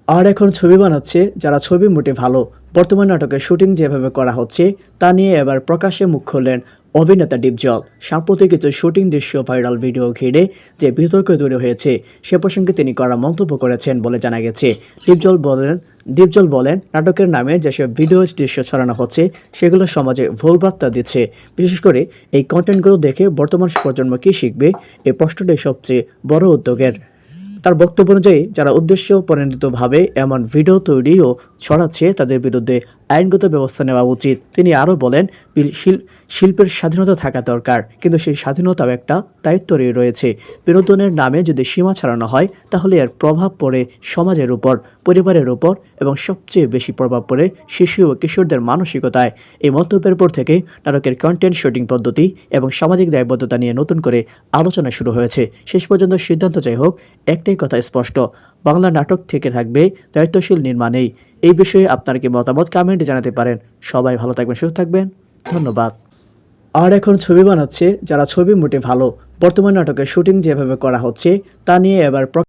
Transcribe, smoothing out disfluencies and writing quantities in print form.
আর এখন ছবি বানাচ্ছে যারা ছবি মোটে ভালো। বর্তমান নাটকের শুটিং যেভাবে করা হচ্ছে তা নিয়ে এবার প্রকাশ্যে মুখ খুললেন অভিনেতা ডিপজল। সাম্প্রতিক কিছু শুটিং দৃশ্য ভাইরাল ভিডিও ঘিরে যে বিতর্ক তৈরি হয়েছে সে প্রসঙ্গে তিনি কড়া মন্তব্য করেছেন বলে জানা গেছে। ডিপজল বলেন নাটকের নামে যেসব ভিডিও দৃশ্য ছড়ানো হচ্ছে সেগুলো সমাজে ভুল বার্তা দিচ্ছে। বিশেষ করে এই কন্টেন্টগুলো দেখে বর্তমান প্রজন্ম কী শিখবে, এই প্রশ্নটাই সবচেয়ে বড় উদ্যোগের। তার বক্তব্য অনুযায়ী যারা উদ্দেশ্য প্রণোদিতভাবে এমন ভিডিও তৈরি ও ছড়াচ্ছে তাদের বিরুদ্ধে আইনগত ব্যবস্থা নেওয়া উচিত। তিনি আরও বলেন, শিল্পের স্বাধীনতা থাকা দরকার, কিন্তু সেই স্বাধীনতাও একটা দায়িত্ব রয়েছে। বিনোদনের নামে যদি সীমা ছাড়ানো হয় তাহলে এর প্রভাব পড়ে সমাজের উপর, পরিবারের উপর এবং সবচেয়ে বেশি প্রভাব পড়ে শিশু ও কিশোরদের মানসিকতায়। এই মন্তব্যের পর থেকে নাটকের কন্টেন্ট শুটিং পদ্ধতি এবং সামাজিক দায়বদ্ধতা নিয়ে নতুন করে আলোচনা শুরু হয়েছে। শেষ পর্যন্ত সিদ্ধান্ত যাই হোক, একটাই কথা স্পষ্ট, বাংলা নাটক থেকে থাকবে দায়িত্বশীল নির্মাণেই। এই বিষয়ে আপনার কি মতামত কমেন্টে জানাতে পারেন। সবাই ভালো থাকবেন, সুস্থ থাকবেন, ধন্যবাদ। আর এখন ছবি বানাচ্ছে যারা ছবি মোটে ভালো। বর্তমান নাটকের শুটিং যেভাবে করা হচ্ছে তা নিয়ে এবার